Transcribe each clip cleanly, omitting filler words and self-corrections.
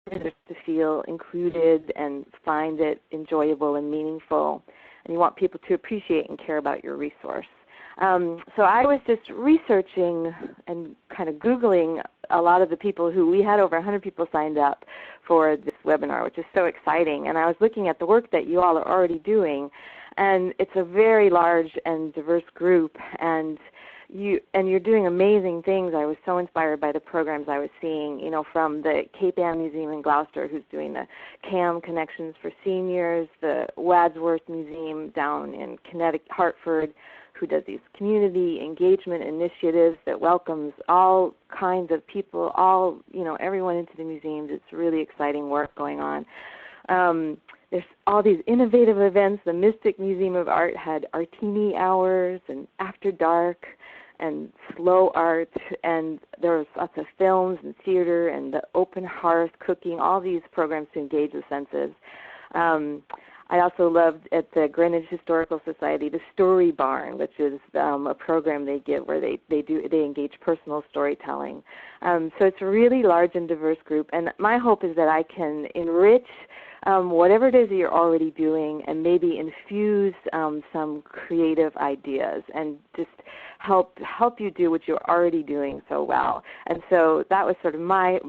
visitors to feel included and find it enjoyable and meaningful, and you want people to appreciate and care about your resource. So I was just researching and kind of Googling a lot of the people who, we had over 100 people signed up for this webinar, which is so exciting. And I was looking at the work that you all are already doing, and it's a very large and diverse group, and you're doing amazing things. I was so inspired by the programs I was seeing, you know, from the Cape Ann Museum in Gloucester, who's doing the CAM Connections for Seniors, the Wadsworth Museum down in Connecticut, Hartford, who does these community engagement initiatives that welcomes all kinds of people, all, you know, everyone into the museums. It's really exciting work going on. There's all these innovative events. The Mystic Museum of Art had Artini hours and After Dark and slow art, and there was lots of films and theater and the open hearth cooking, all these programs to engage the senses. I also loved at the Greenwich Historical Society the Story Barn, which is a program they give where they engage personal storytelling. So it's a really large and diverse group, and my hope is that I can enrich whatever it is that you're already doing and maybe infuse some creative ideas and just help you do what you're already doing so well. And so that was sort of my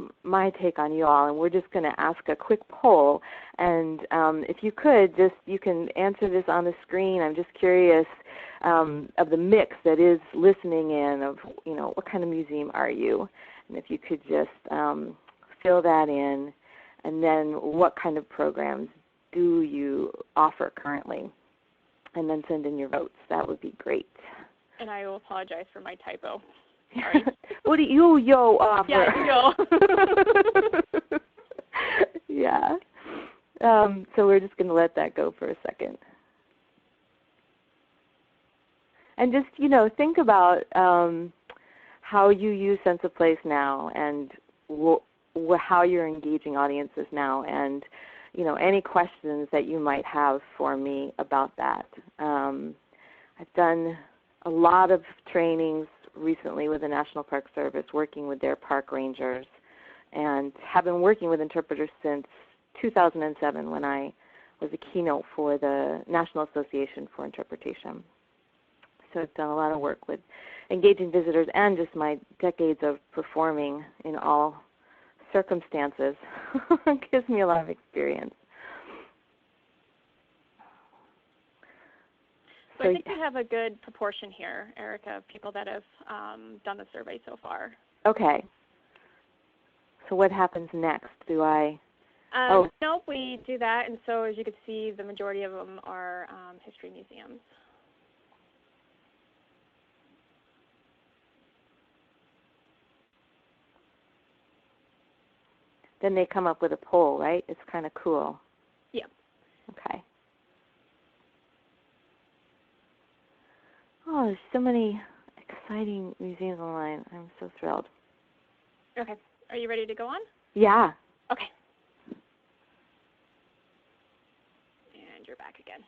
take on you all, and we're just going to ask a quick poll. And if you could, you can answer this on the screen. I'm just curious of the mix that is listening in of, you know, what kind of museum are you? And if you could just fill that in. And then what kind of programs do you offer currently? And then send in your votes. That would be great. And I will apologize for my typo. Sorry. What do you offer? Yeah, yo. Yeah. So we're just going to let that go for a second. And just, you know, think about how you use sense of place now and how you're engaging audiences now, and, you know, any questions that you might have for me about that. I've done a lot of trainings recently with the National Park Service, working with their park rangers, and have been working with interpreters since 2007 when I was a keynote for the National Association for Interpretation. So I've done a lot of work with engaging visitors and just my decades of performing in all circumstances. It gives me a lot of experience. So I think we have a good proportion here, Erica, of people that have done the survey so far. Okay. So what happens next? Do I? Nope, we do that, and so as you can see, the majority of them are history museums. Then they come up with a poll, right? It's kind of cool. Yeah. Okay. Oh, there's so many exciting museums online. I'm so thrilled. Okay. Are you ready to go on? Yeah. Okay. And you're back again.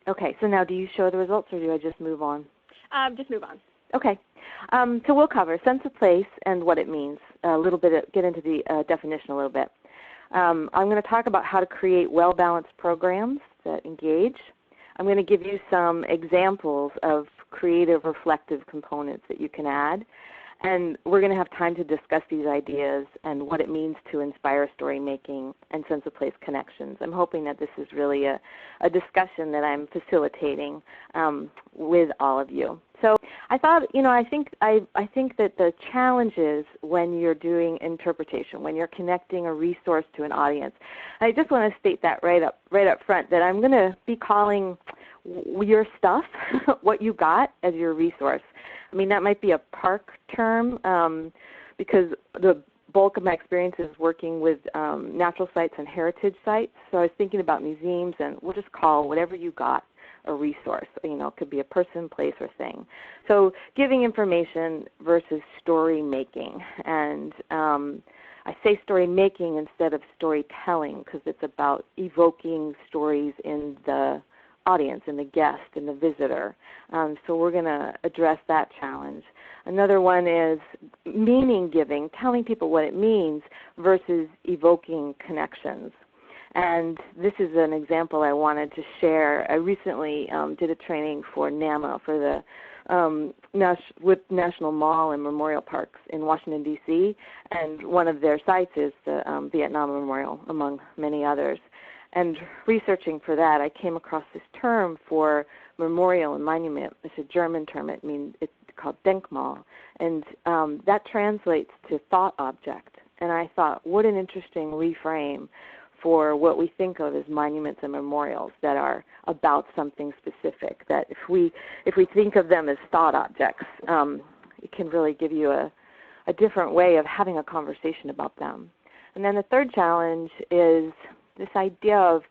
Okay. So now do you show the results or do I just move on? Just move on. Okay. So we'll cover sense of place and what it means, a little bit, get into the definition a little bit. I'm going to talk about how to create well-balanced programs that engage. I'm going to give you some examples of creative, reflective components that you can add. And we're going to have time to discuss these ideas and what it means to inspire story making and sense of place connections. I'm hoping that this is really a discussion that I'm facilitating with all of you. So I thought, you know, I think that the challenges when you're doing interpretation, when you're connecting a resource to an audience, I just want to state that right up front, that I'm going to be calling your stuff, what you got, as your resource. I mean, that might be a park term because the bulk of my experience is working with natural sites and heritage sites. So I was thinking about museums, and we'll just call whatever you got a resource. You know, it could be a person, place, or thing. So giving information versus story making. And I say story making instead of storytelling because it's about evoking stories in the audience and the guest and the visitor. So we're going to address that challenge. Another one is meaning giving, telling people what it means versus evoking connections. And this is an example I wanted to share. I recently did a training for NEMA for the with National Mall and Memorial Parks in Washington, D.C., and one of their sites is the Vietnam Memorial, among many others. And researching for that, I came across this term for memorial and monument. It's a German term. It means it's called Denkmal, and that translates to thought object. And I thought, what an interesting reframe for what we think of as monuments and memorials that are about something specific. That if we think of them as thought objects, it can really give you a different way of having a conversation about them. And then the third challenge is this idea of,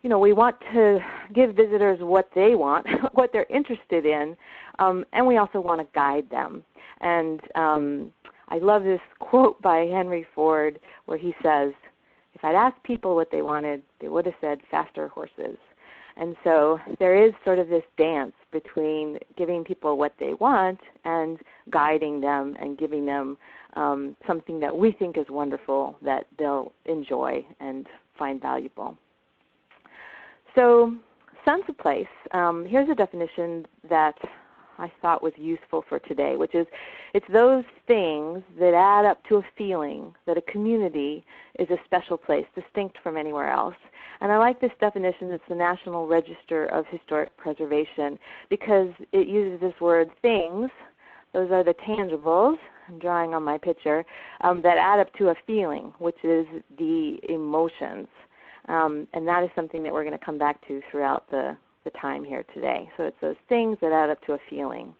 we want to give visitors what they want, what they're interested in, and we also want to guide them. And I love this quote by Henry Ford where he says, if I'd asked people what they wanted, they would have said faster horses. And so there is sort of this dance between giving people what they want and guiding them and giving them something that we think is wonderful that they'll enjoy and find valuable. So sense of place, here's a definition that I thought was useful for today, which is it's those things that add up to a feeling that a community is a special place, distinct from anywhere else. And I like this definition. It's the National Register of Historic Preservation because it uses this word things. Those are the tangibles, I'm drawing on my picture, that add up to a feeling, which is the emotions. And that is something that we're going to come back to throughout the time here today. So it's those things that add up to a feeling.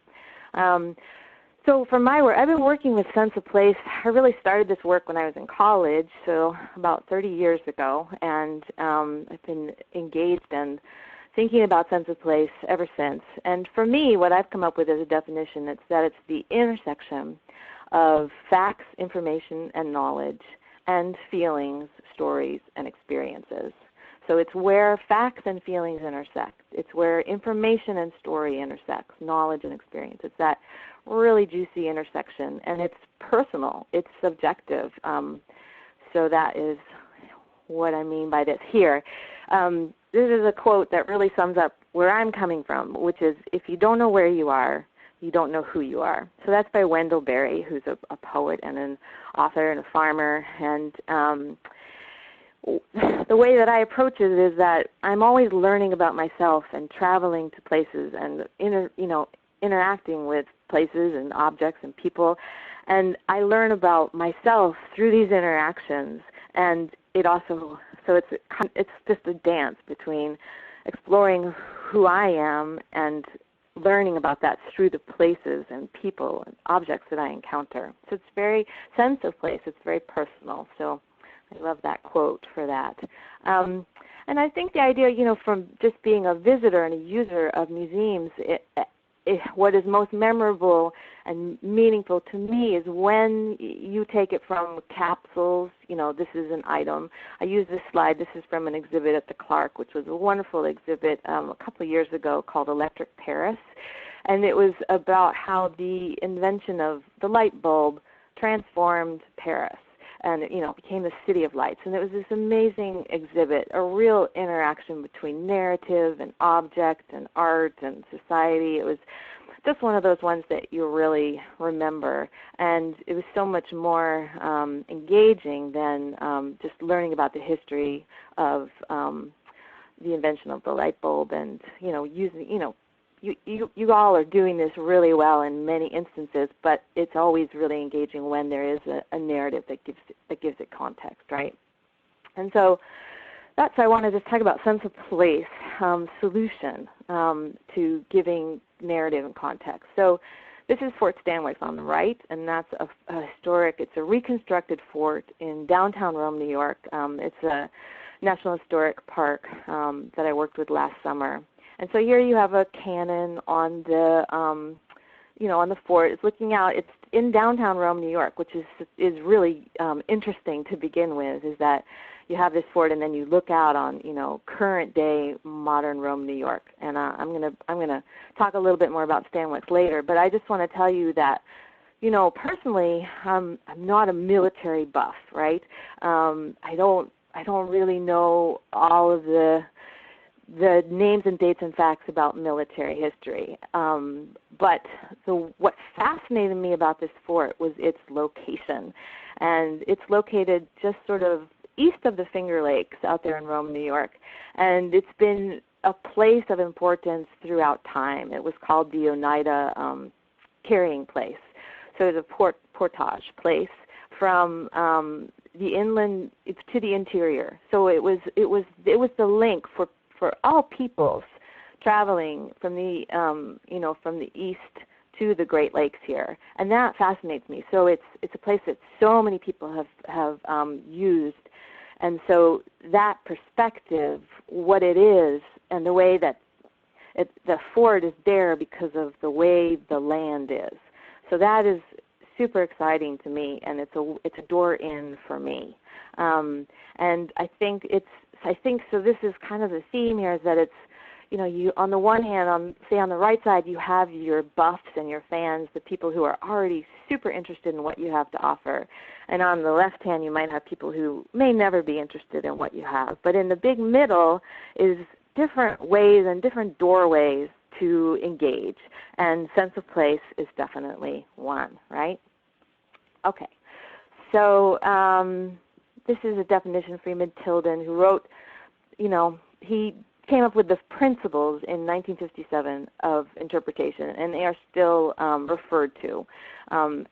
So for my work, I've been working with sense of place. I really started this work when I was in college, so about 30 years ago, and I've been engaged and thinking about sense of place ever since. And for me, what I've come up with as a definition is that it's the intersection of facts, information, and knowledge, and feelings, stories, and experiences. So it's where facts and feelings intersect. It's where information and story intersects, knowledge and experience. It's that really juicy intersection, and it's personal. It's subjective. So that is what I mean by this here. This is a quote that really sums up where I'm coming from, which is, if you don't know where you are, you don't know who you are. So that's by Wendell Berry, who's a poet and an author and a farmer. And the way that I approach it is that I'm always learning about myself and traveling to places and interacting with places and objects and people, and I learn about myself through these interactions. And it also, so it's just a dance between exploring who I am and learning about that through the places and people and objects that I encounter. So it's very sense of place. It's very personal. So I love that quote for that. And I think the idea, from just being a visitor and a user of museums, what is most memorable and meaningful to me is when you take it from capsules. This is an item. I use this slide. This is from an exhibit at the Clark, which was a wonderful exhibit a couple of years ago called Electric Paris. And it was about how the invention of the light bulb transformed Paris. And it became the city of lights. And it was this amazing exhibit, a real interaction between narrative and object and art and society. It was just one of those ones that you really remember. And it was so much more engaging than just learning about the history of the invention of the light bulb and, using, You all are doing this really well in many instances, but it's always really engaging when there is a narrative that gives it context, right? And so I want to just talk about sense of place, solution to giving narrative and context. So this is Fort Stanwix on the right, and that's it's a reconstructed fort in downtown Rome, New York. It's a National Historic Park that I worked with last summer. And so here you have a cannon on the, on the fort. It's looking out. It's in downtown Rome, New York, which is really interesting to begin with. Is that you have this fort, and then you look out on, current day modern Rome, New York. And I'm gonna talk a little bit more about Stanwix later, but I just want to tell you that, personally, I'm not a military buff, right? I don't really know all of the names and dates and facts about military history. But what fascinated me about this fort was its location. And it's located just sort of east of the Finger Lakes out there in Rome, New York. And it's been a place of importance throughout time. It was called the Oneida Carrying Place. So it's a portage place from the inland to the interior. So it was the link for all peoples traveling from the from the east to the Great Lakes here, and that fascinates me. So it's a place that so many people have used, and so that perspective, what it is, and the way that the fort is there because of the way the land is. So that is super exciting to me, and it's a door in for me. And I think so. This is kind of the theme here, is that it's, you on the one hand, on the right side, you have your buffs and your fans, the people who are already super interested in what you have to offer. And on the left hand, you might have people who may never be interested in what you have. But in the big middle is different ways and different doorways to engage. And sense of place is definitely one, right? Okay. So this is a definition Freeman Tilden, who wrote, he came up with the principles in 1957 of interpretation, and they are still referred to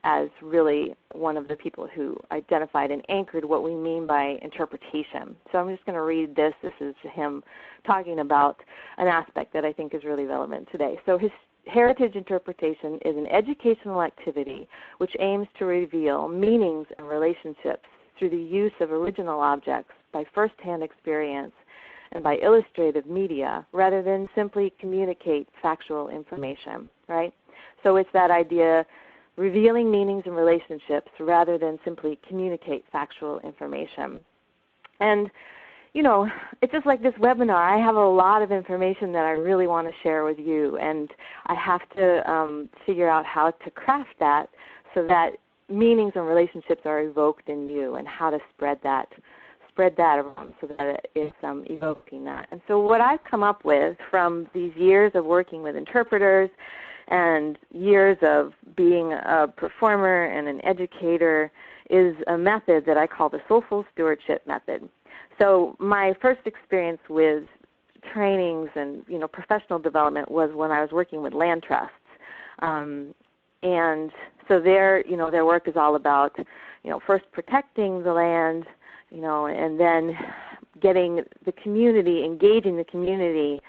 as really one of the people who identified and anchored what we mean by interpretation. So I'm just going to read this. This is him talking about an aspect that I think is really relevant today. So heritage interpretation is an educational activity which aims to reveal meanings and relationships through the use of original objects by first-hand experience and by illustrative media, rather than simply communicate factual information, right? So it's that idea, revealing meanings and relationships rather than simply communicate factual information. And, it's just like this webinar. I have a lot of information that I really want to share with you, and I have to figure out how to craft that so that meanings and relationships are evoked in you, and how to spread that around so that it's evoking that. And so what I've come up with from these years of working with interpreters and years of being a performer and an educator is a method that I call the Soulful Stewardship method. So my first experience with trainings and professional development was when I was working with land trusts. And so their work is all about, first protecting the land, and then getting the community, engaging the community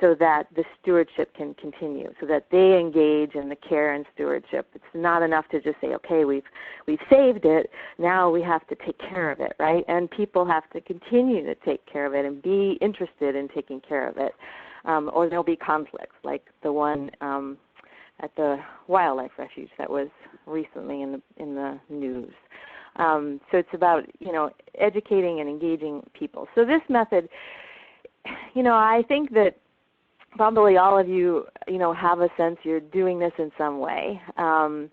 so that the stewardship can continue, so that they engage in the care and stewardship. It's not enough to just say, okay, we've saved it, now we have to take care of it, right? And people have to continue to take care of it and be interested in taking care of it, or there'll be conflicts like the one at the wildlife refuge that was recently in the news. So it's about, educating and engaging people. So this method, I think that probably all of you, have a sense you're doing this in some way. And,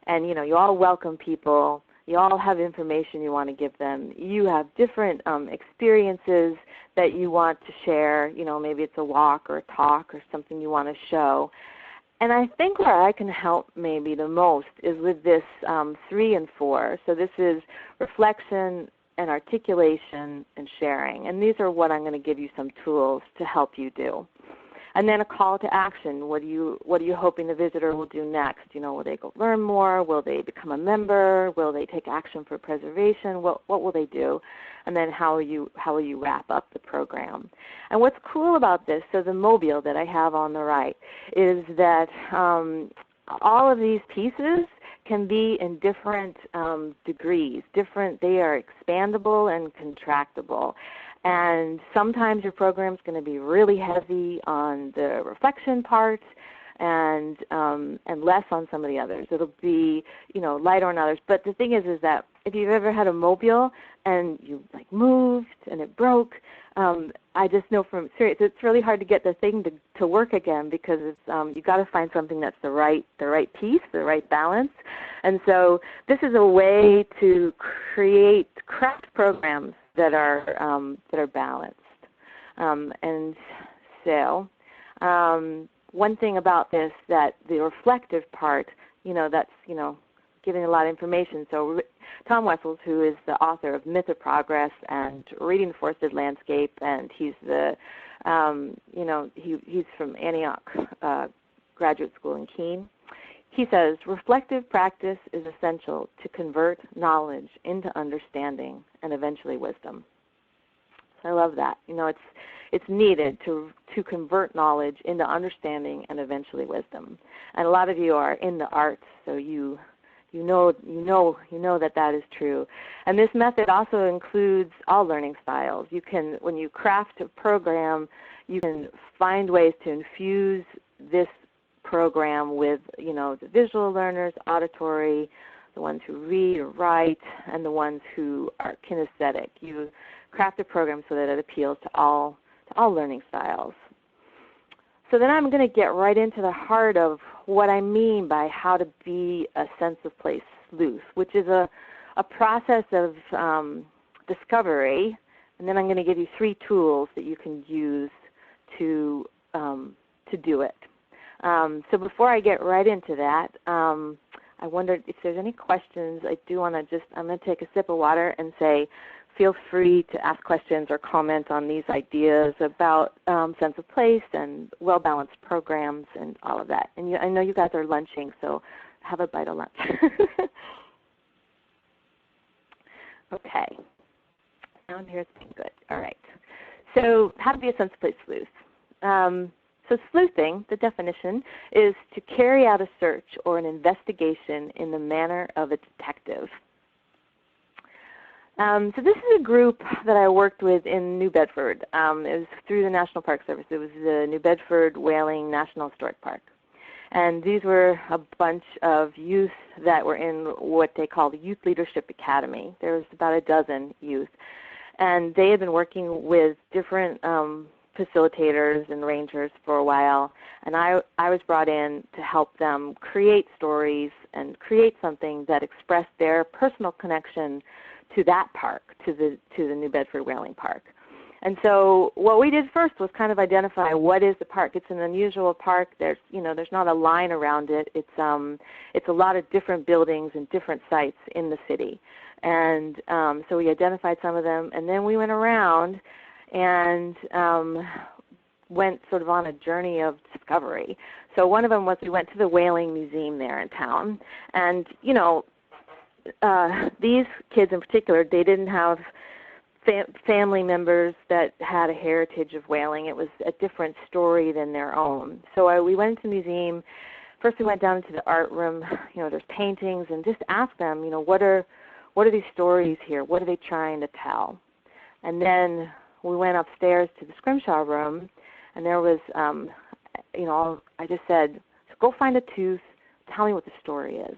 you all welcome people. You all have information you want to give them. You have different experiences that you want to share. Maybe it's a walk or a talk or something you want to show. And I think where I can help maybe the most is with this 3 and 4. So this is reflection and articulation and sharing. And these are what I'm going to give you some tools to help you do. And then a call to action. What are you hoping the visitor will do next? Will they go learn more? Will they become a member? Will they take action for preservation? What will they do? And then how will you wrap up the program? And what's cool about this, so the mobile that I have on the right, is that all of these pieces can be in different degrees. They are expandable and contractable. And sometimes your program is going to be really heavy on the reflection part and less on some of the others. It'll be, lighter on others. But the thing is that if you've ever had a mobile and you like moved and it broke, I just know from experience it's really hard to get the thing to work again, because it's you got to find something that's the right piece, the right balance. And so this is a way to create craft programs that are balanced. And so one thing about this, that the reflective part, that's giving a lot of information. So Tom Wessels, who is the author of Myth of Progress and Reading the Forested Landscape, and he's the, he's from Antioch Graduate School in Keene. He says, reflective practice is essential to convert knowledge into understanding and eventually wisdom. So I love that. It's needed to convert knowledge into understanding and eventually wisdom. And a lot of you are in the arts, so you know that is true. And this method also includes all learning styles. You can, when you craft a program, you can find ways to infuse this program with, the visual learners, auditory, the ones who read or write, and the ones who are kinesthetic. You craft a program so that it appeals to all learning styles. So then I'm going to get right into the heart of what I mean by how to be a sense of place sleuth, which is a process of discovery, and then I'm going to give you 3 tools that you can use to do it. So before I get right into that, I wondered if there's any questions. I do want to I'm going to take a sip of water and say, feel free to ask questions or comment on these ideas about sense of place and well-balanced programs and all of that. And I know you guys are lunching, so have a bite of lunch. Okay. Down here, it's been good. All right. So how to be a sense of place sleuth. So sleuthing, the definition, is to carry out a search or an investigation in the manner of a detective. So this is a group that I worked with in New Bedford. It was through the National Park Service. It was the New Bedford Whaling National Historic Park. And these were a bunch of youth that were in what they call the Youth Leadership Academy. There was about a dozen youth. And they had been working with different facilitators and rangers for a while. And I was brought in to help them create stories and create something that expressed their personal connection to that park, to the New Bedford Whaling Park. And so what we did first was kind of identify what is the park. It's an unusual park. There's not a line around it. It's a lot of different buildings and different sites in the city. And so we identified some of them, and then we went around and went sort of on a journey of discovery. So one of them was we went to the Whaling Museum there in town, and these kids in particular, they didn't have family members that had a heritage of whaling. It was a different story than their own. So we went to the museum. First we went down into the art room. There's paintings, and just asked them, what are these stories here? What are they trying to tell? And then we went upstairs to the scrimshaw room, and there was, I just said, go find a tooth, tell me what the story is.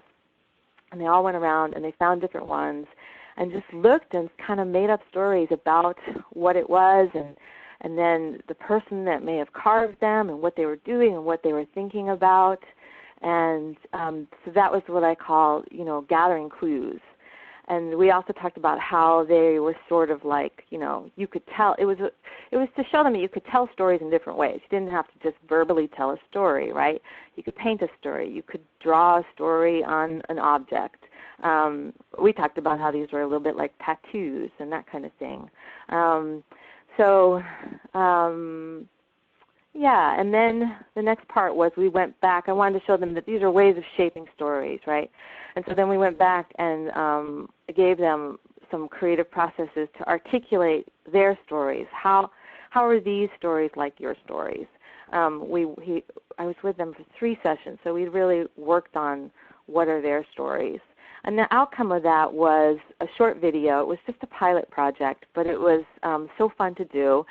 And they all went around and they found different ones and just looked and kind of made up stories about what it was and then the person that may have carved them and what they were doing and what they were thinking about. And so that was what I call, gathering clues. And we also talked about how they were sort of like, you could tell. It was to show them that you could tell stories in different ways. You didn't have to just verbally tell a story, right? You could paint a story. You could draw a story on an object. We talked about how these were a little bit like tattoos and that kind of thing. Yeah, and then the next part was we went back. I wanted to show them that these are ways of shaping stories, right? And so then we went back and gave them some creative processes to articulate their stories. How are these stories like your stories? I was with them for 3 sessions, so we really worked on what are their stories. And the outcome of that was a short video. It was just a pilot project, but it was so fun to do.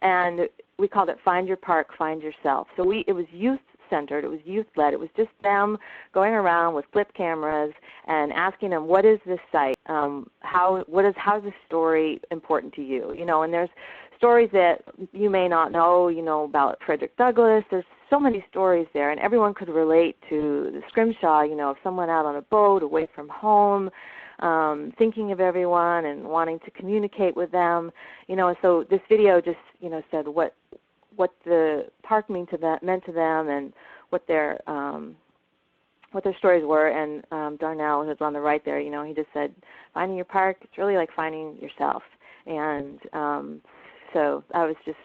And we called it Find Your Park, Find Yourself. So it was youth youth-centered. It was youth-led. It was just them going around with flip cameras and asking them, what is this site? How is this story important to you? You know, and there's stories that you may not know, you know, about Frederick Douglass. There's so many stories there, and everyone could relate to the scrimshaw, you know, of someone out on a boat away from home, thinking of everyone and wanting to communicate with them, you know. And so this video just, you know, said what the park meant to them, and what their stories were. And Darnell, who's on the right there, you know, he just said, finding your park, it's really like finding yourself. And so I was just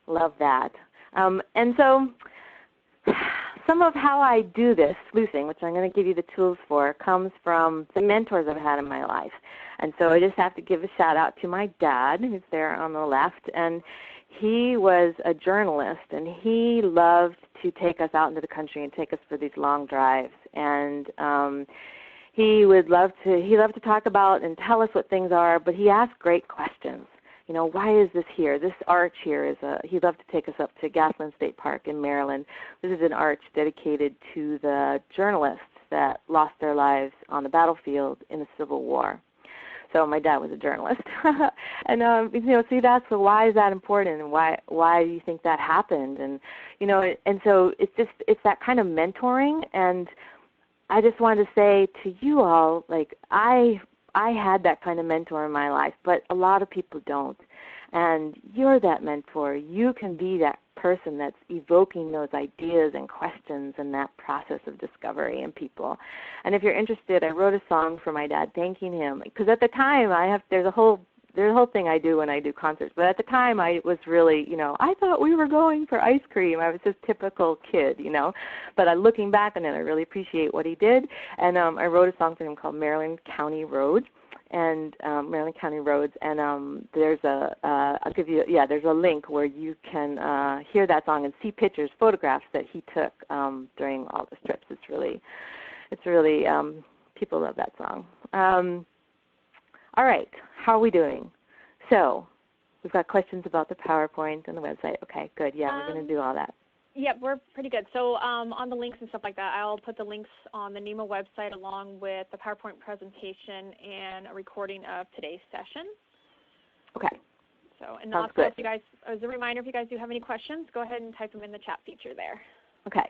love that. And so some of how I do this sleuthing, which I'm going to give you the tools for, comes from the mentors I've had in my life. And so I just have to give a shout out to my dad, who's there on the left. And he was a journalist, and he loved to take us out into the country and take us for these long drives. And he loved to talk about and tell us what things are, but he asked great questions. You know, why is this here? This arch here he'd love to take us up to Gasland State Park in Maryland. This is an arch dedicated to the journalists that lost their lives on the battlefield in the Civil War. So my dad was a journalist. And, you know, see, that's why is that important, and why do you think that happened? And, you know, and so it's that kind of mentoring. And I just wanted to say to you all, like, I had that kind of mentor in my life, but a lot of people don't. And you're that mentor. You can be that person that's evoking those ideas and questions and that process of discovery in people. And if you're interested, I wrote a song for my dad thanking him, because at the time there's a whole thing I do when I do concerts. But at the time I was really, you know, I thought we were going for ice cream. I was this typical kid, you know. But looking back on it, I really appreciate what he did. And I wrote a song for him called Maryland County Roads. And Maryland County Roads, and there's there's a link where you can hear that song and see pictures, photographs that he took during all the trips. It's really people love that song. All right, how are we doing? So we've got questions about the PowerPoint and the website. Okay, good. Yeah, we're going to do all that. Yep, we're pretty good. So on the links and stuff like that, I'll put the links on the NEMA website along with the PowerPoint presentation and a recording of today's session. Okay. So, and also, if you guys, as a reminder, if you guys do have any questions, go ahead and type them in the chat feature there. Okay.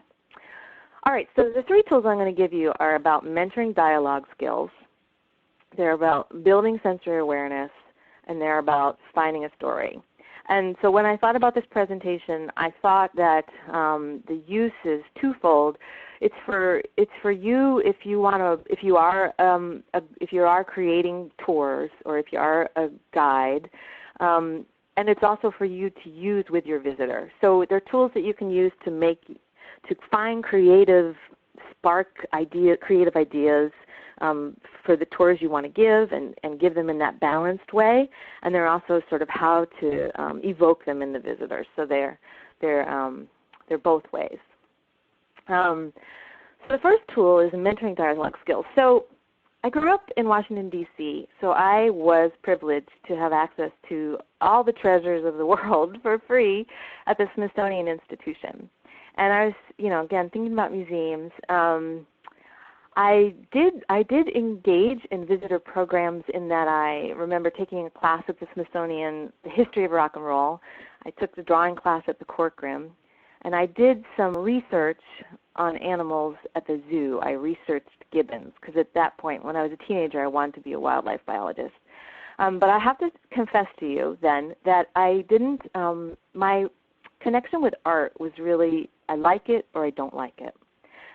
All right, so the 3 tools I'm going to give you are about mentoring dialogue skills. They're about building sensory awareness, and they're about finding a story. And so when I thought about this presentation, I thought that the use is twofold. It's for you if you are creating tours, or if you are a guide, and it's also for you to use with your visitor. So they're tools that you can use to find creative ideas for the tours you want to give, and give them in that balanced way. And they're also sort of how to evoke them in the visitors. So they're both ways. So the first tool is mentoring dialogue skills. So I grew up in Washington, D.C., so I was privileged to have access to all the treasures of the world for free at the Smithsonian Institution. And I was, you know, again, thinking about museums. I did engage in visitor programs, in that I remember taking a class at the Smithsonian, the history of rock and roll. I took the drawing class at the Corcoran, and I did some research on animals at the zoo. I researched gibbons, because at that point, when I was a teenager, I wanted to be a wildlife biologist. But I have to confess to you then that I didn't, my connection with art was really, I like it or I don't like it.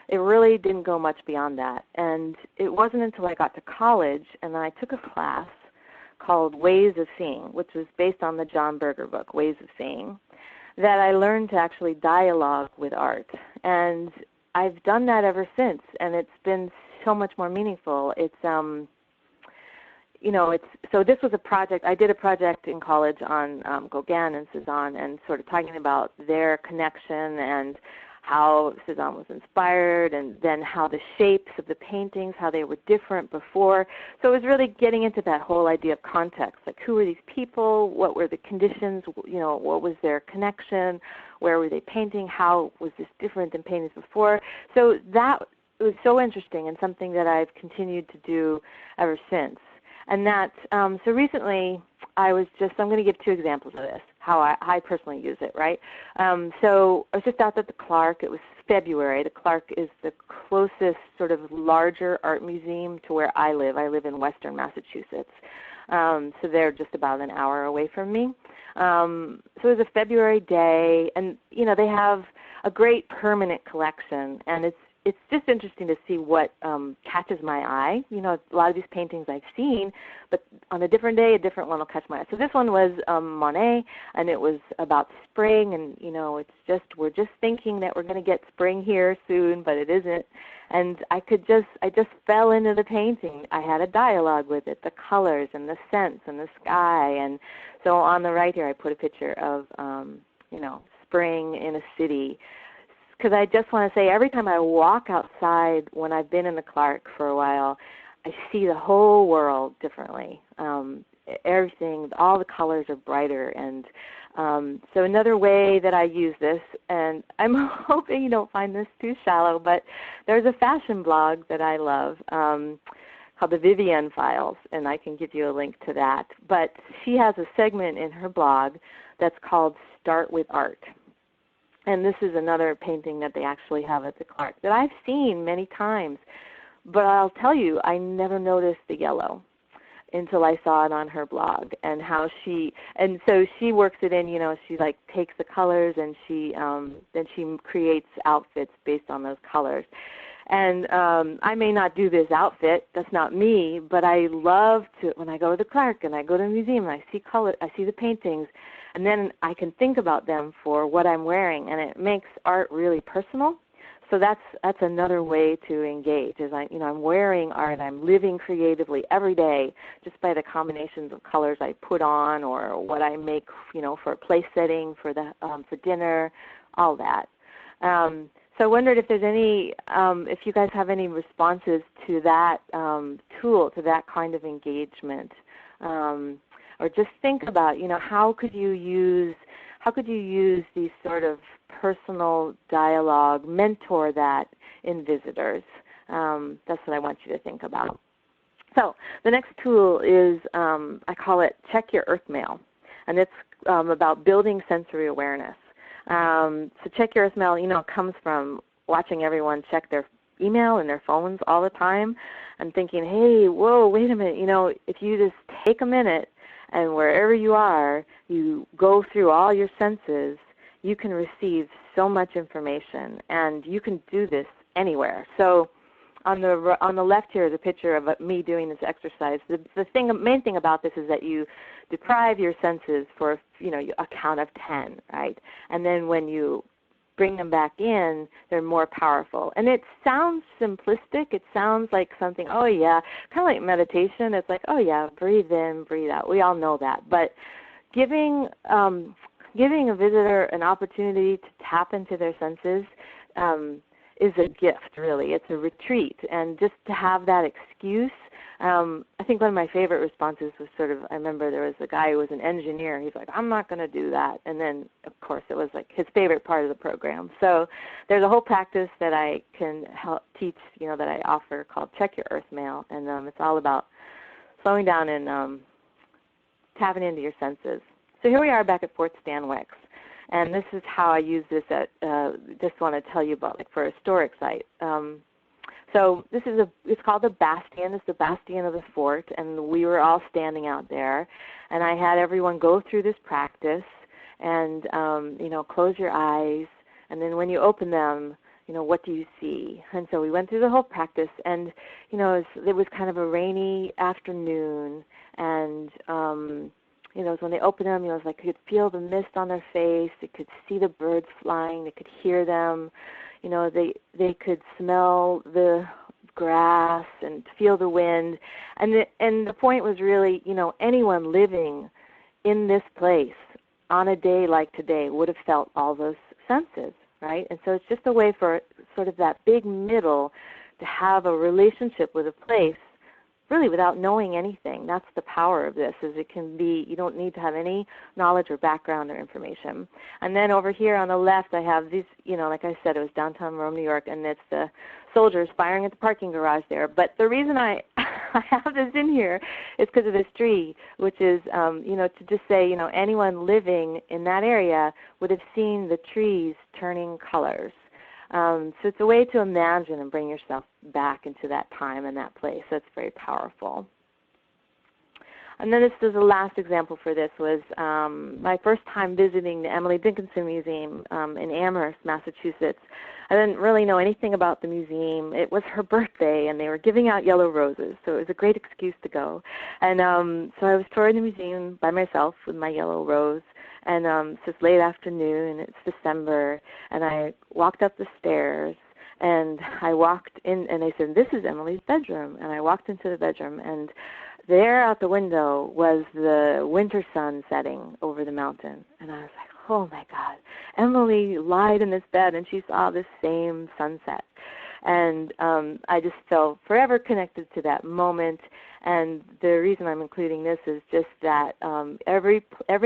It really didn't go much beyond that. And it wasn't until I got to college and I took a class called Ways of Seeing, which was based on the John Berger book, Ways of Seeing, that I learned to actually dialogue with art. And I've done that ever since, and it's been so much more meaningful. It's, you know, so this was a project. I did a project in college on Gauguin and Cezanne, and sort of talking about their connection and how Cezanne was inspired, and then how the shapes of the paintings, how they were different before. So it was really getting into that whole idea of context, like who were these people, what were the conditions, what was their connection, where were they painting, how was this different than paintings before. So that was so interesting and something that I've continued to do ever since. And that, so recently I'm going to give 2 examples of this, how I personally use it, right? So I was just out at the Clark. It was February. The Clark is the closest sort of larger art museum to where I live. I live in western Massachusetts. So they're just about an hour away from me. So it was a February day, and, they have a great permanent collection, and it's just interesting to see what catches my eye. A lot of these paintings I've seen, but on a different day, a different one will catch my eye. So this one was Monet, and it was about spring, and, we're just thinking that we're going to get spring here soon, but it isn't. And I just fell into the painting. I had a dialogue with it, the colors and the scents and the sky. And so on the right here, I put a picture of, spring in a city. Because I just want to say, every time I walk outside when I've been in the Clark for a while, I see the whole world differently. Everything, all the colors are brighter. And so another way that I use this, and I'm hoping you don't find this too shallow, but there's a fashion blog that I love called the Vivienne Files, and I can give you a link to that. But she has a segment in her blog that's called Start with Art. And this is another painting that they actually have at the Clark that I've seen many times. But I'll tell you, I never noticed the yellow until I saw it on her blog, and so she works it in, she like takes the colors, and then she creates outfits based on those colors. And I may not do this outfit, that's not me, but I love to, when I go to the Clark and I go to the museum and I see color, I see the paintings, and then I can think about them for what I'm wearing, and it makes art really personal. So that's another way to engage. Is I'm wearing art, I'm living creatively every day just by the combinations of colors I put on, or what I make, for a place setting, for dinner, all that. So I wondered if there's any, if you guys have any responses to that tool, to that kind of engagement. Or just think about, how could you use these sort of personal dialogue, mentor that in visitors? That's what I want you to think about. So the next tool is, I call it Check Your Earth Mail, and it's about building sensory awareness. So Check Your Earth Mail, comes from watching everyone check their email and their phones all the time and thinking, hey, whoa, wait a minute, if you just take a minute and wherever you are, you go through all your senses, you can receive so much information, and you can do this anywhere. So on the left here is a picture of me doing this exercise. The main thing about this is that you deprive your senses for a count of 10, right? And then when you bring them back in, they're more powerful. And it sounds simplistic. It sounds like something, oh yeah, kind of like meditation. It's like, oh yeah, breathe in, breathe out. We all know that. But giving a visitor an opportunity to tap into their senses is a gift, really. It's a retreat. And just to have that excuse, I think one of my favorite responses was I remember there was a guy who was an engineer. He's like, I'm not going to do that. And then, of course, it was like his favorite part of the program. So there's a whole practice that I can help teach, that I offer called Check Your Earth Mail. And it's all about slowing down and tapping into your senses. So here we are back at Fort Stanwix. And this is how I use this just want to tell you about, for a historic site. So it's called the Bastion. It's the Bastion of the fort, and we were all standing out there. And I had everyone go through this practice and, close your eyes. And then when you open them, what do you see? And so we went through the whole practice, and, it was kind of a rainy afternoon. And, when they opened them, it was like you could feel the mist on their face. They could see the birds flying. They could hear them. They could smell the grass and feel the wind. And the point was really, anyone living in this place on a day like today would have felt all those senses, right? And so it's just a way for sort of that big middle to have a relationship with a place really without knowing anything. That's the power of this, is it can be, you don't need to have any knowledge or background or information. And then over here on the left I have these, like I said, it was downtown Rome, New York, and it's the soldiers firing at the parking garage there. But the reason I have this in here is because of this tree, which is, to just say, anyone living in that area would have seen the trees turning colors. So it's a way to imagine and bring yourself back into that time and that place. So it's very powerful. And then this is the last example for this was my first time visiting the Emily Dickinson Museum in Amherst, Massachusetts. I didn't really know anything about the museum. It was her birthday, and they were giving out yellow roses, so it was a great excuse to go. And so I was touring the museum by myself with my yellow rose. And so it's late afternoon, it's December, and I walked up the stairs, and I walked in, and they said, "This is Emily's bedroom." And I walked into the bedroom, and there out the window was the winter sun setting over the mountain. And I was like, oh my God, Emily lied in this bed, and she saw this same sunset. And I just felt forever connected to that moment. And the reason I'm including this is just that every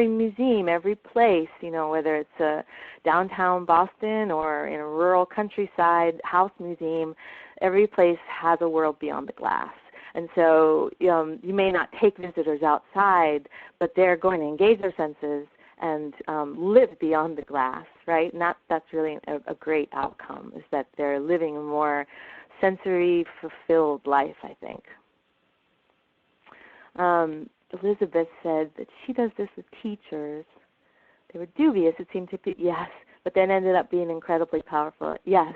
museum, every place, whether it's downtown Boston or in a rural countryside house museum, every place has a world beyond the glass. And so you may not take visitors outside, but they're going to engage their senses and live beyond the glass, right? And that's really a great outcome, is that they're living a more sensory-fulfilled life, I think. Elizabeth said that she does this with teachers. They were dubious, it seemed to be, yes, but then ended up being incredibly powerful. Yes.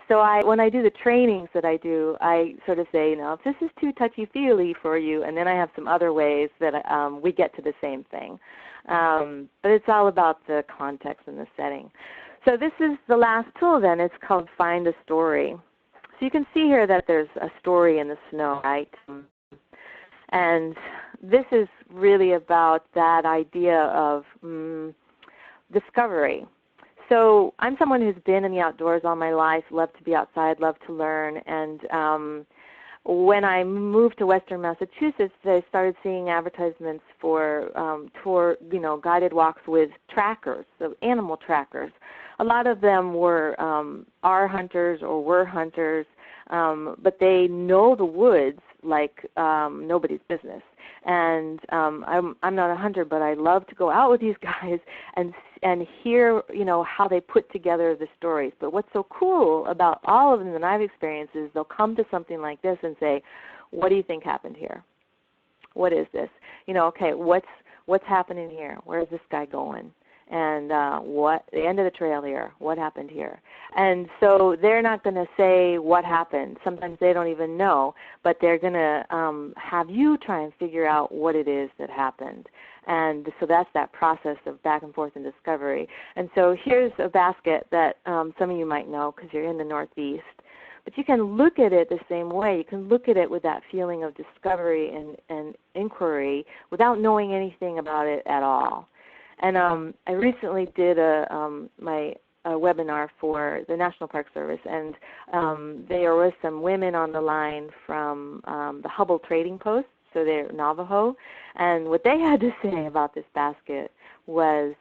So when I do the trainings that I do, I sort of say, if this is too touchy-feely for you, and then I have some other ways that we get to the same thing. But it's all about the context and the setting. So this is the last tool then. It's called Find a Story. So you can see here that there's a story in the snow, right? And this is really about that idea of discovery. So I'm someone who's been in the outdoors all my life, love to be outside, love to learn, and when I moved to Western Massachusetts, I started seeing advertisements for guided walks with trackers, so animal trackers. A lot of them were are hunters or were hunters, but they know the woods like nobody's business. And I'm not a hunter, but I love to go out with these guys and hear, how they put together the stories. But what's so cool about all of them that I've experienced is they'll come to something like this and say, what do you think happened here? What is this? Okay, what's happening here? Where is this guy going? And the end of the trail here, what happened here? And so they're not going to say what happened. Sometimes they don't even know, but they're going to have you try and figure out what it is that happened. And so that's that process of back and forth and discovery. And so here's a basket that some of you might know because you're in the Northeast. But you can look at it the same way. You can look at it with that feeling of discovery and inquiry without knowing anything about it at all. And I recently did a webinar for the National Park Service, and there was some women on the line from the Hubble Trading Post, so they're Navajo, and what they had to say about this basket was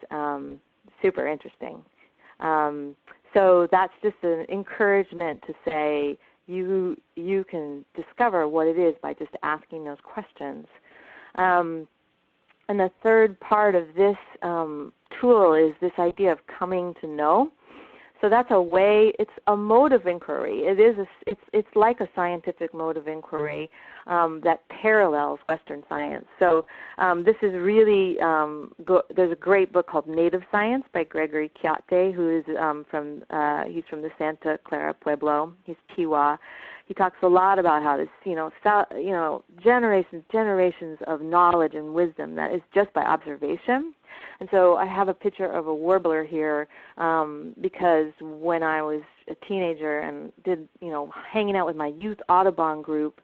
super interesting. So that's just an encouragement to say you can discover what it is by just asking those questions. And the third part of this tool is this idea of coming to know. So that's a way, it's a mode of inquiry. It's like a scientific mode of inquiry that parallels Western science. So this is really, there's a great book called Native Science by Gregory Kiate, who is he's from the Santa Clara Pueblo. He's Kiwa. He talks a lot about how this, generations of knowledge and wisdom that is just by observation. And so I have a picture of a warbler here because when I was a teenager and did, hanging out with my youth Audubon group,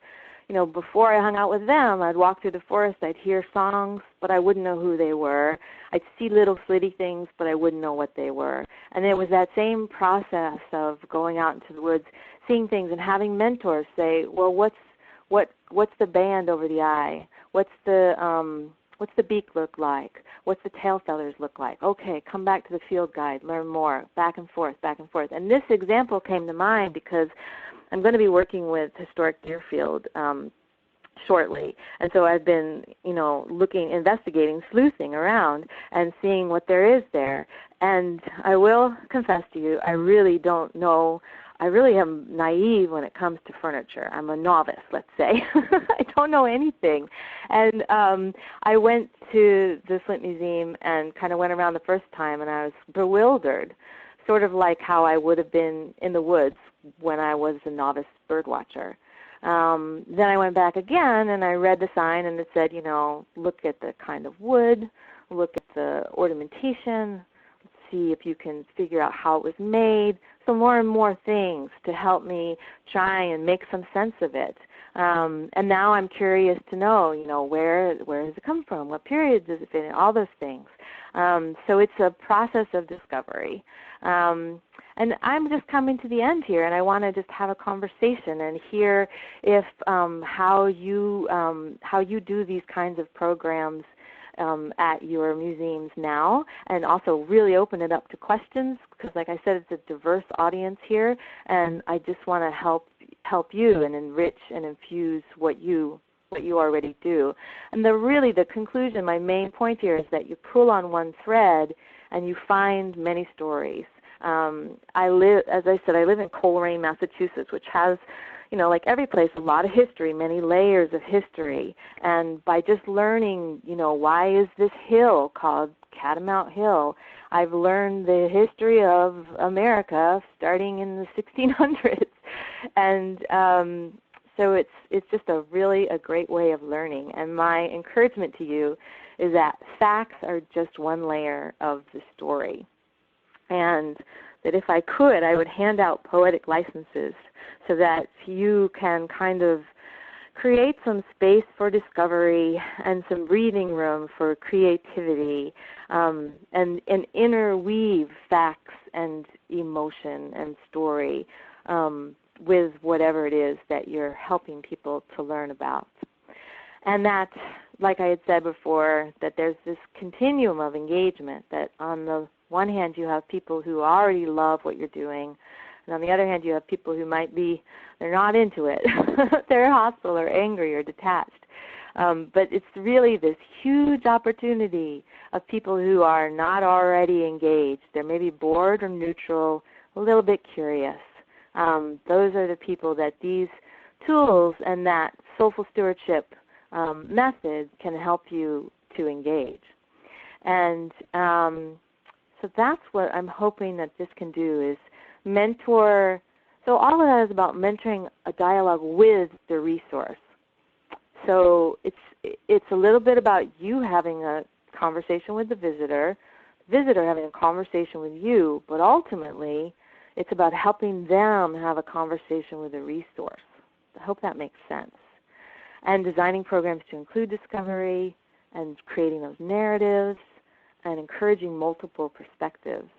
before I hung out with them, I'd walk through the forest, I'd hear songs, but I wouldn't know who they were. I'd see little slitty things, but I wouldn't know what they were. And it was that same process of going out into the woods, seeing things, and having mentors say, well, what's the band over the eye? What's the beak look like? What's the tail feathers look like? Okay, come back to the field guide, learn more, back and forth, back and forth. And this example came to mind because I'm going to be working with Historic Deerfield shortly. And so I've been, investigating sleuthing around and seeing what there is there. And I will confess to you, I really don't know. I really am naive when it comes to furniture. I'm a novice, let's say. I don't know anything. And I went to the Flint Museum and kind of went around the first time, and I was bewildered, sort of like how I would have been in the woods when I was a novice bird watcher. Then I went back again, and I read the sign, and it said, look at the kind of wood, look at the ornamentation, see if you can figure out how it was made. So more and more things to help me try and make some sense of it. And now I'm curious to know, where does it come from? What period does it fit in? All those things. So it's a process of discovery. And I'm just coming to the end here, and I want to just have a conversation and hear if how you do these kinds of programs at your museums now, and also really open it up to questions, because like I said, it's a diverse audience here, and I just want to help you and enrich and infuse what you already do. And the conclusion, my main point here, is that you pull on one thread and you find many stories. I live in Coleraine, Massachusetts, which has, like every place, a lot of history, many layers of history. And by just learning, why is this hill called Catamount Hill, I've learned the history of America starting in the 1600s. And so it's just a great way of learning. And my encouragement to you is that facts are just one layer of the story. And that if I could, I would hand out poetic licenses so that you can kind of create some space for discovery and some breathing room for creativity, and interweave facts and emotion and story with whatever it is that you're helping people to learn about. And that, like I had said before, that there's this continuum of engagement, that on the one hand you have people who already love what you're doing, and on the other hand you have people who they're not into it. They're hostile or angry or detached. But it's really this huge opportunity of people who are not already engaged. They're maybe bored or neutral, a little bit curious. Those are the people that these tools and that Soulful Stewardship method can help you to engage. And so that's what I'm hoping that this can do, is mentor. So all of that is about mentoring a dialogue with the resource. So it's a little bit about you having a conversation with the visitor having a conversation with you, but ultimately it's about helping them have a conversation with the resource. I hope that makes sense. And designing programs to include discovery and creating those narratives and encouraging multiple perspectives.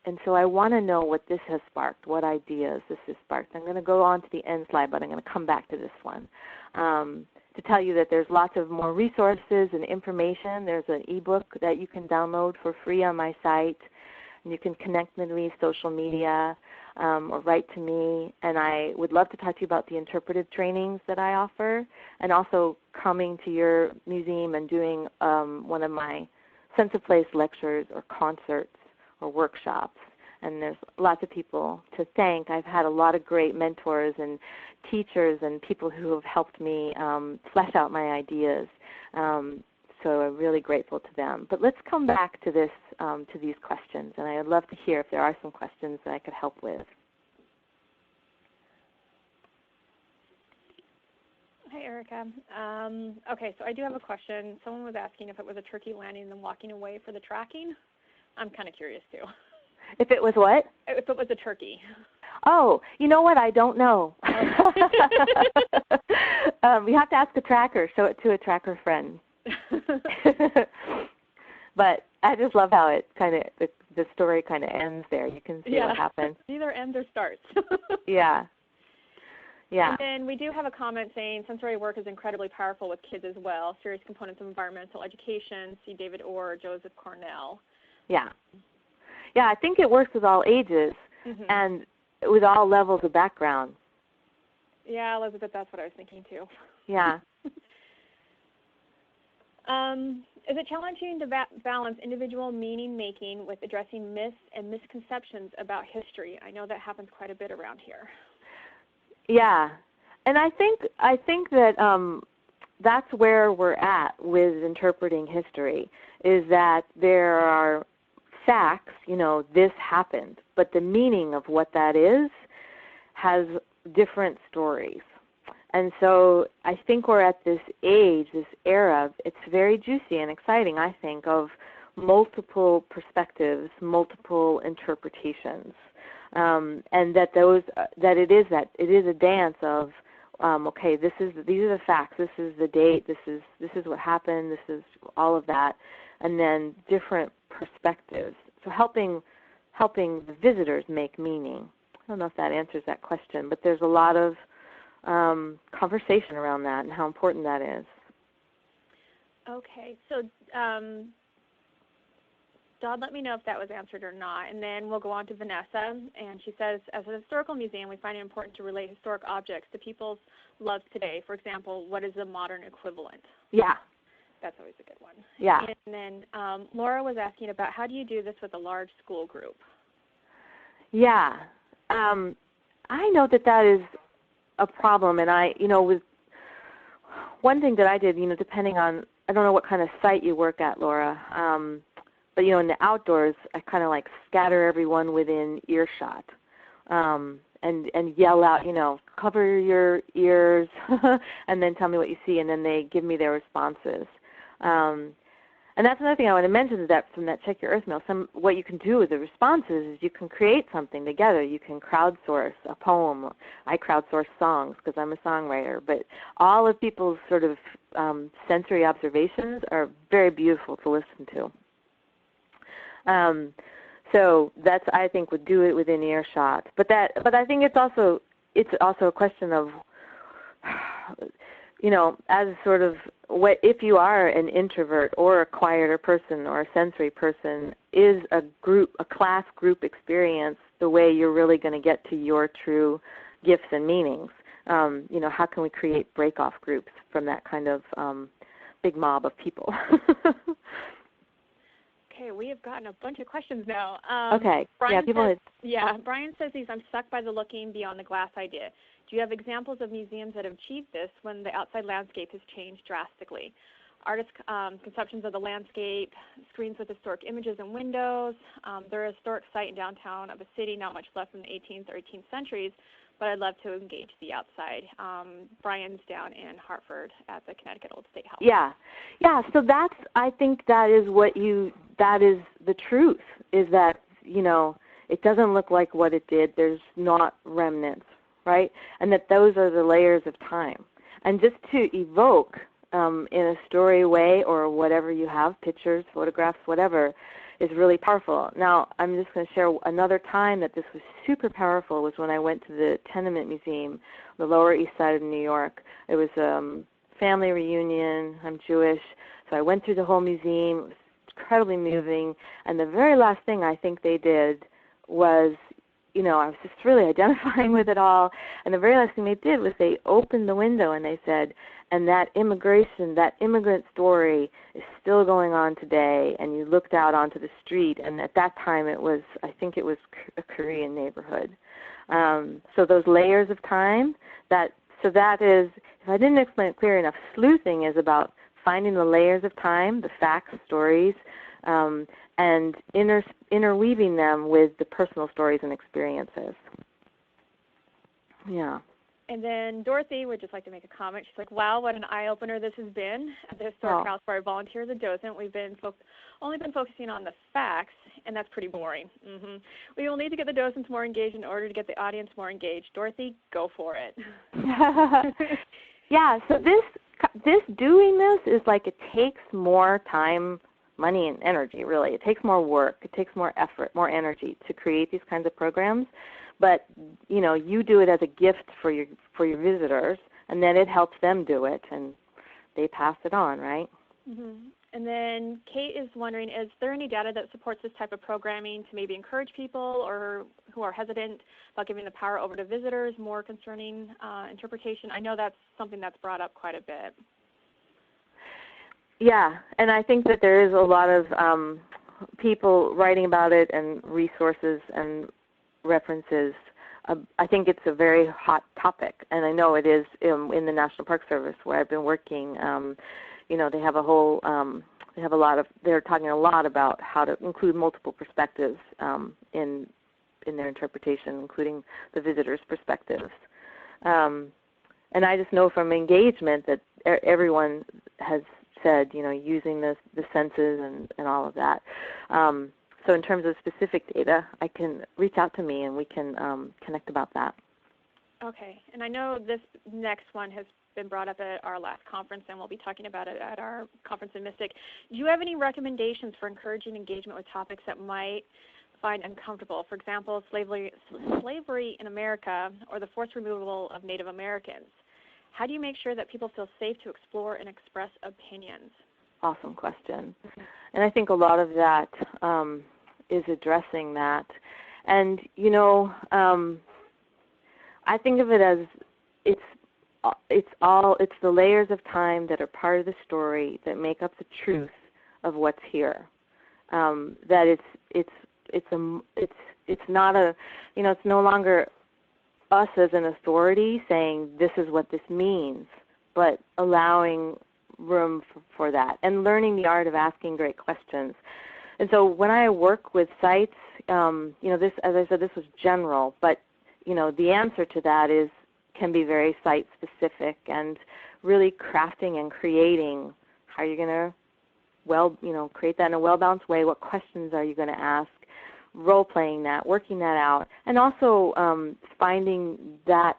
And so I want to know what this has sparked, what ideas this has sparked. I'm going to go on to the end slide, but I'm going to come back to this one to tell you that there's lots of more resources and information. There's an ebook that you can download for free on my site, and you can connect with me social media or write to me. And I would love to talk to you about the interpretive trainings that I offer, and also coming to your museum and doing one of my Sense of Place lectures or concerts or workshops. And there's lots of people to thank. I've had a lot of great mentors and teachers and people who have helped me flesh out my ideas. So I'm really grateful to them. But let's come back to this, to these questions, and I'd love to hear if there are some questions that I could help with. Hi, Erica. Okay, so I do have a question. Someone was asking if it was a turkey landing and then walking away for the tracking. I'm kind of curious, too. If it was what? If it was a turkey. Oh, you know what? I don't know. You have to ask a tracker. Show it to a tracker friend. But I just love how it kind of the story kind of ends there. You can see what happens. Either ends or starts. Yeah. Yeah. And then we do have a comment saying sensory work is incredibly powerful with kids as well. Serious components of environmental education. See David Orr, Joseph Cornell. Yeah. Yeah, I think it works with all ages and with all levels of background. Yeah, Elizabeth, that's what I was thinking too. Yeah. Is it challenging to balance individual meaning making with addressing myths and misconceptions about history? I know that happens quite a bit around here. Yeah, and I think that that's where we're at with interpreting history, is that there are facts, this happened, but the meaning of what that is has different stories. And so I think we're at this age, this era, it's very juicy and exciting, I think, of multiple perspectives, multiple interpretations. And that it is a dance of, okay, these are the facts, this is the date, this is what happened, this is all of that, and then different perspectives. So helping the visitors make meaning. I don't know if that answers that question, but there's a lot of conversation around that and how important that is. Okay, so Dodd, let me know if that was answered or not, and then we'll go on to Vanessa. And she says, as a historical museum, we find it important to relate historic objects to people's loves today. For example, what is the modern equivalent? Yeah. That's always a good one. Yeah. And then Laura was asking about how do you do this with a large school group? Yeah. I know that is a problem, and with one thing that I did, depending on, I don't know what kind of site you work at, Laura, but, in the outdoors, I kind of scatter everyone within earshot and yell out, cover your ears and then tell me what you see, and then they give me their responses. And that's another thing I want to mention is that from that Check Your Earth Mail, what you can do with the responses is you can create something together. You can crowdsource a poem. I crowdsource songs because I'm a songwriter. But all of people's sort of sensory observations are very beautiful to listen to. So that's, I think, would do it within earshot. But I think it's also a question of, as sort of if you are an introvert or a quieter person or a sensory person, is a class group experience the way you're really going to get to your true gifts and meanings? How can we create break-off groups from that kind of big mob of people? Okay, we have gotten a bunch of questions now. Okay. Brian says I'm stuck by the looking beyond the glass idea. Do you have examples of museums that have achieved this when the outside landscape has changed drastically? Artists' conceptions of the landscape, screens with historic images and windows. They're a historic site in downtown of a city, not much left from the 18th or 18th centuries, but I'd love to engage the outside. Brian's down in Hartford at the Connecticut Old State House. Yeah. So I think that is the truth, is that, it doesn't look like what it did. There's not remnants, right? And that those are the layers of time. And just to evoke in a story way or whatever you have, pictures, photographs, whatever, is really powerful. Now, I'm just going to share another time that this was super powerful was when I went to the Tenement Museum on the Lower East Side of New York. It was a family reunion. I'm Jewish. So I went through the whole museum. It was incredibly moving. And the very last thing I think they did was, I was just really identifying with it all. And the very last thing they did was they opened the window and they said, and that immigrant story is still going on today. And you looked out onto the street, and at that time I think it was a Korean neighborhood. So those layers of time, that is, if I didn't explain it clear enough, sleuthing is about finding the layers of time, the facts, stories, and interweaving them with the personal stories and experiences. Yeah. And then Dorothy would just like to make a comment. She's like, wow, what an eye-opener this has been. At the Historic House where I volunteer as a docent, we've been only been focusing on the facts, and that's pretty boring. We will need to get the docents more engaged in order to get the audience more engaged. Dorothy, go for it. Yeah, so doing this is like it takes more time, money, and energy, really. It takes more work. It takes more effort, more energy to create these kinds of programs. But, you know, you do it as a gift for your visitors, and then it helps them do it, and they pass it on, right? And then Kate is wondering, is there any data that supports this type of programming to maybe encourage people or who are hesitant about giving the power over to visitors more concerning interpretation? I know that's something that's brought up quite a bit. Yeah, and I think that there is a lot of people writing about it and resources and references. I think it's a very hot topic, and I know it is in the National Park Service where I've been working. You know, they have a whole, they're talking a lot about how to include multiple perspectives in their interpretation, including the visitors' perspectives. And I just know from engagement that everyone has said, you know, using the senses and all of that. So in terms of specific data, I can reach out to me and we can connect about that. Okay, and I know this next one has been brought up at our last conference, and we'll be talking about it at our conference in Mystic. Do you have any recommendations for encouraging engagement with topics that might find uncomfortable? For example, slavery in America or the forced removal of Native Americans. How do you make sure that people feel safe to explore and express opinions? Awesome question. And I think a lot of that is addressing that. And, you know, I think of it as it's the layers of time that are part of the story that make up the truth of what's here. That it's not a, you know, it's no longer us as an authority saying this is what this means, but allowing room for that and learning the art of asking great questions. And so when I work with sites, you know, this, as I said, this was general, but you know, the answer to that can be very site specific and really crafting and creating how you're going to create that in a well-balanced way. What questions are you going to ask? Role-playing that, working that out, and also finding that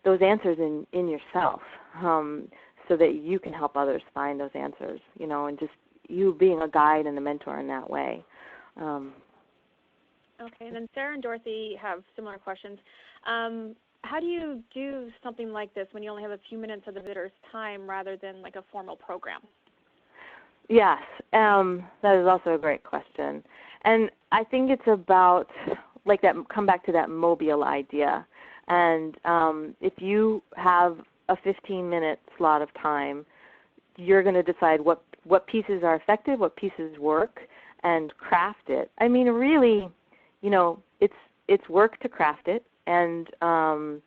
those answers in yourself, so that you can help others find those answers. You know, and just you being a guide and a mentor in that way. Okay, and then Sarah and Dorothy have similar questions. How do you do something like this when you only have a few minutes of the visitor's time rather than like a formal program? Yes, that is also a great question. And I think it's about, like that, come back to that mobile idea. And if you have a 15-minute slot of time, you're going to decide what pieces are effective, what pieces work, and craft it. I mean, really, you know, it's work to craft it, and I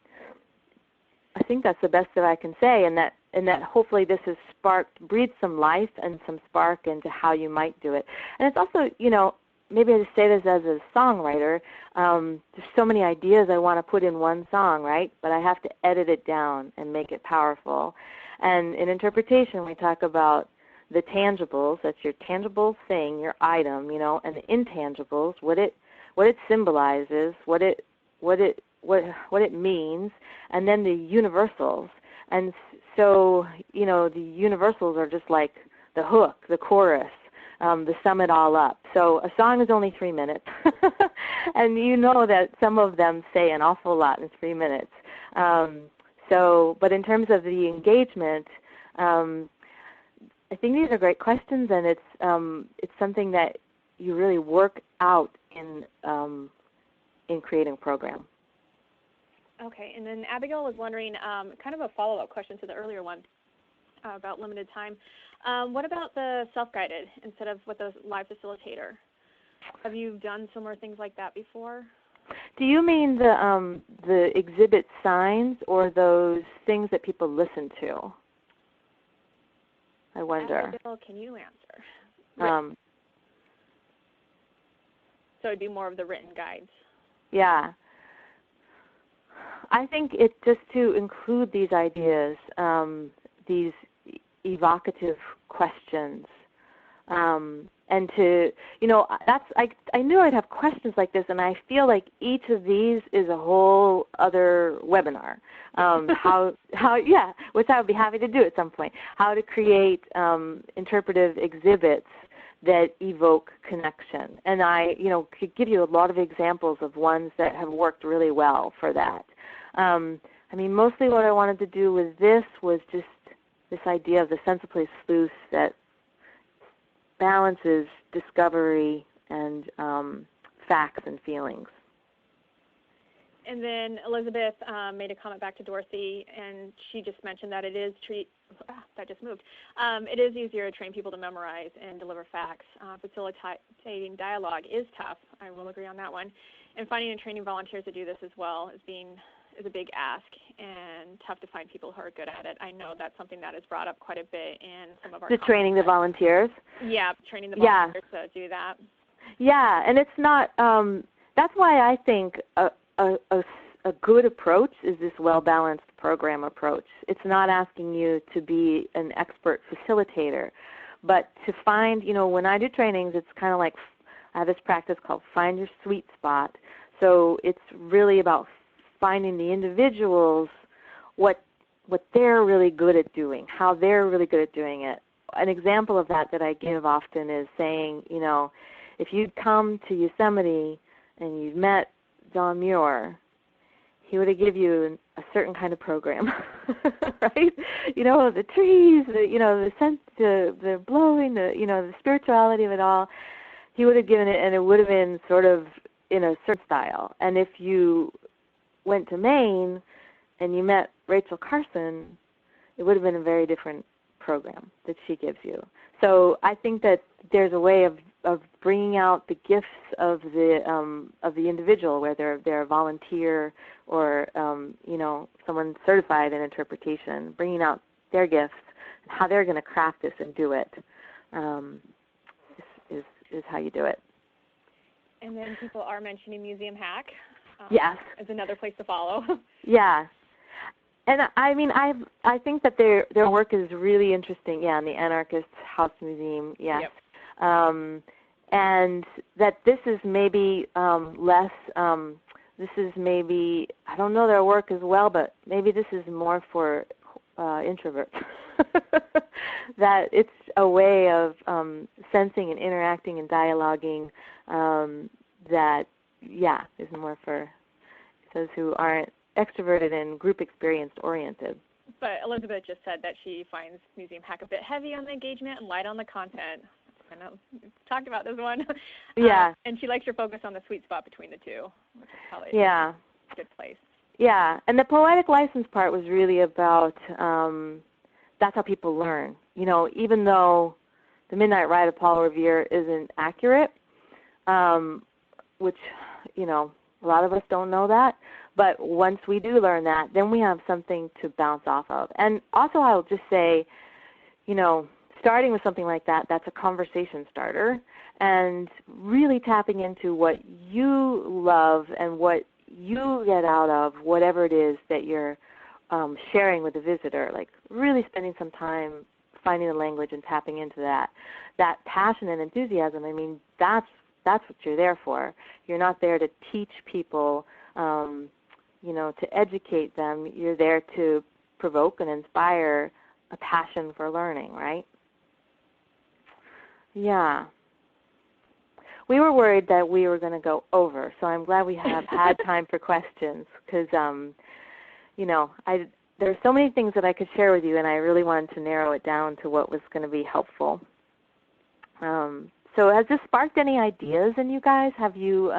think that's the best that I can say, and that hopefully this has breathed some life and some spark into how you might do it. And it's also, you know, maybe I just say this as a songwriter, there's so many ideas I want to put in one song, right? But I have to edit it down and make it powerful. And in interpretation, we talk about the tangibles, that's your tangible thing, your item, you know, and the intangibles, what it symbolizes, what it means, and then the universals. And so, you know, the universals are just like the hook, the chorus, the sum it all up. So a song is only 3 minutes, and you know that some of them say an awful lot in 3 minutes. But in terms of the engagement, I think these are great questions, and it's something that you really work out in creating a program. Okay, and then Abigail was wondering, kind of a follow-up question to the earlier one about limited time. What about the self-guided instead of with a live facilitator? Have you done similar things like that before? Do you mean the exhibit signs or those things that people listen to? I wonder. Abigail, can you answer? So it'd be more of the written guides. Yeah. I think it's just to include these ideas, these evocative questions, and to, I knew I'd have questions like this, and I feel like each of these is a whole other webinar. Which I would be happy to do at some point. How to create interpretive exhibits that evoke connection. And I, could give you a lot of examples of ones that have worked really well for that. Mostly what I wanted to do with this was just this idea of the sense of place sleuth that balances discovery and facts and feelings. And then Elizabeth made a comment back to Dorothy, and she just mentioned that it is it is easier to train people to memorize and deliver facts. Facilitating dialogue is tough. I will agree on that one. And finding and training volunteers to do this as well is a big ask and tough to find people who are good at it. I know that's something that is brought up quite a bit in some of our training the volunteers? Yeah, training the volunteers to do that. Yeah, and it's not, that's why I think a good approach is this well-balanced program approach. It's not asking you to be an expert facilitator, but to find, when I do trainings, it's kind of like I have this practice called find your sweet spot. So it's really about finding the individuals, what they're really good at doing, how they're really good at doing it. An example of that I give often is saying, if you'd come to Yosemite and you'd met John Muir, he would have given you a certain kind of program, right? The trees, the sense, the blowing, the spirituality of it all. He would have given it, and it would have been sort of in a certain style. And if you went to Maine and you met Rachel Carson, it would have been a very different program that she gives you. So I think that there's a way of bringing out the gifts of the individual, whether they're a volunteer or someone certified in interpretation, bringing out their gifts, how they're going to craft this and do it. Is how you do it. And then people are mentioning Museum Hack. Yes, as another place to follow. Yeah. And I think that their work is really interesting. Yeah, in the Anarchist House Museum. Yes. Yep. And that this is maybe less. This is maybe, I don't know their work as well, but maybe this is more for introverts. That it's a way of sensing and interacting and dialoguing that is more for those who aren't extroverted and group experience oriented. But Elizabeth just said that she finds Museum Hack a bit heavy on the engagement and light on the content. I know we've talked about this one. Yeah. And she likes your focus on the sweet spot between the two, which is probably a good place. Yeah. And the poetic license part was really about that's how people learn. Even though the Midnight Ride of Paul Revere isn't accurate, which, a lot of us don't know that. But once we do learn that, then we have something to bounce off of. And also I'll just say, starting with something like that, that's a conversation starter. And really tapping into what you love and what you get out of whatever it is that you're sharing with the visitor. Like really spending some time finding the language and tapping into that. That passion and enthusiasm, that's what you're there for. You're not there to teach people, to educate them. You're there to provoke and inspire a passion for learning, right? Yeah. We were worried that we were going to go over, so I'm glad we have had time for questions because, there's so many things that I could share with you, and I really wanted to narrow it down to what was going to be helpful. So has this sparked any ideas in you guys? Have you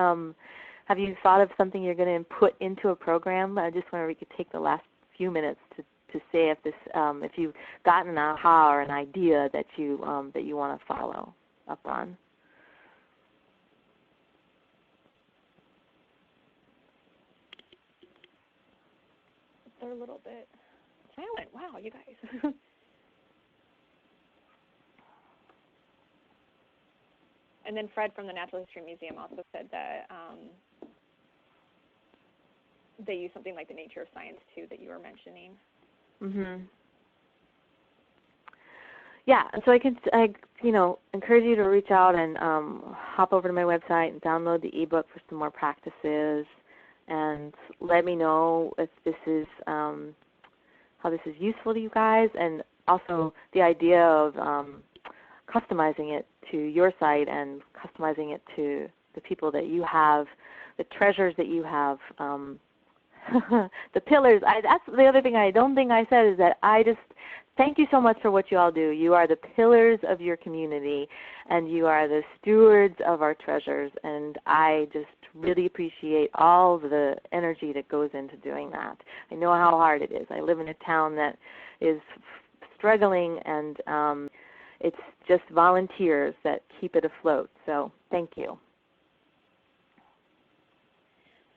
thought of something you're going to put into a program? I just wonder if we could take the last few minutes to say if you've gotten an aha or an idea that you want to follow up on. They're a little bit silent. Wow, you guys. And then Fred from the Natural History Museum also said that they use something like the nature of science, too, that you were mentioning. Yeah, and so I encourage you to reach out and hop over to my website and download the ebook for some more practices, and let me know if this is how this is useful to you guys, and also the idea of customizing it to your site and customizing it to the people that you have, the treasures that you have, the pillars. That's the other thing I don't think I said is that I just thank you so much for what you all do. You are the pillars of your community, and you are the stewards of our treasures, and I just really appreciate all the energy that goes into doing that. I know how hard it is. I live in a town that is struggling, and it's just volunteers that keep it afloat. So thank you.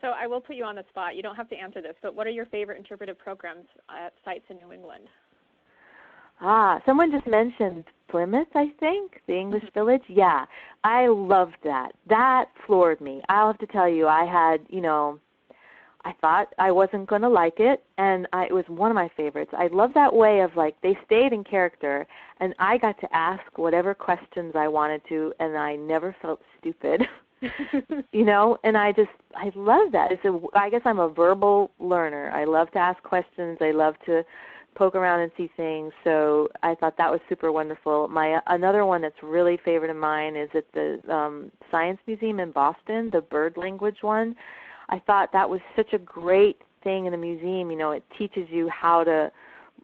So I will put you on the spot. You don't have to answer this, but what are your favorite interpretive programs at sites in New England? Someone just mentioned Plymouth, I think, the English Village. Yeah, I loved that. That floored me. I'll have to tell you, I had, I thought I wasn't going to like it, and it was one of my favorites. I love that way of, they stayed in character, and I got to ask whatever questions I wanted to, and I never felt stupid. And I love that. I guess I'm a verbal learner. I love to ask questions. I love to poke around and see things. So I thought that was super wonderful. Another one that's really favorite of mine is at the Science Museum in Boston, the bird language one. I thought that was such a great thing in the museum. It teaches you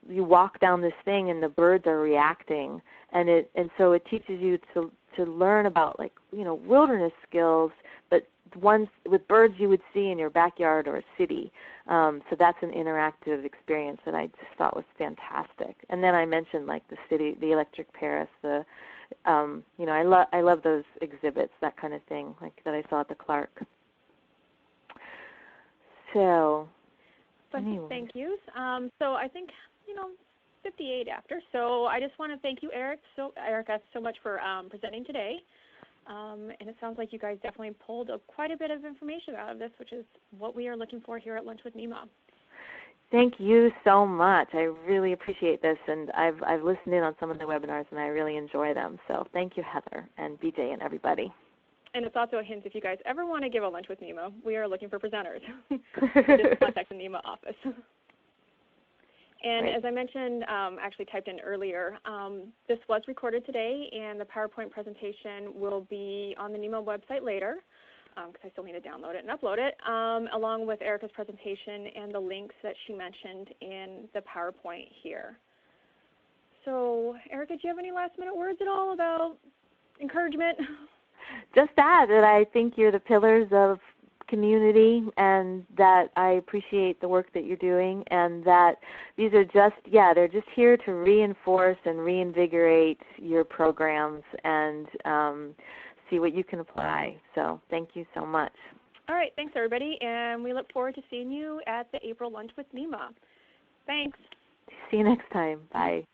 you walk down this thing and the birds are reacting, and so it teaches you to learn about wilderness skills, but ones with birds you would see in your backyard or a city. So that's an interactive experience that I just thought was fantastic. And then I mentioned the city, the Electric Paris, I love those exhibits, that kind of thing, that I saw at the Clark. So anyway. Thank you. So I think 58 after. So I just want to thank you, Erica, so much for presenting today. And it sounds like you guys definitely pulled quite a bit of information out of this, which is what we are looking for here at Lunch with NEMA. Thank you so much. I really appreciate this, and I've listened in on some of the webinars, and I really enjoy them. So thank you, Heather, and BJ, and everybody. And it's also a hint, if you guys ever want to give a Lunch with NEMA, we are looking for presenters. Just contact the NEMA office. And as I mentioned, actually typed in earlier, this was recorded today, and the PowerPoint presentation will be on the NEMA website later, because I still need to download it and upload it, along with Erica's presentation and the links that she mentioned in the PowerPoint here. So, Erica, do you have any last-minute words at all about encouragement? Just that I think you're the pillars of community, and that I appreciate the work that you're doing, and that these are they're just here to reinforce and reinvigorate your programs and see what you can apply. So thank you so much. All right, thanks everybody, and we look forward to seeing you at the April Lunch with NEMA. Thanks. See you next time. Bye.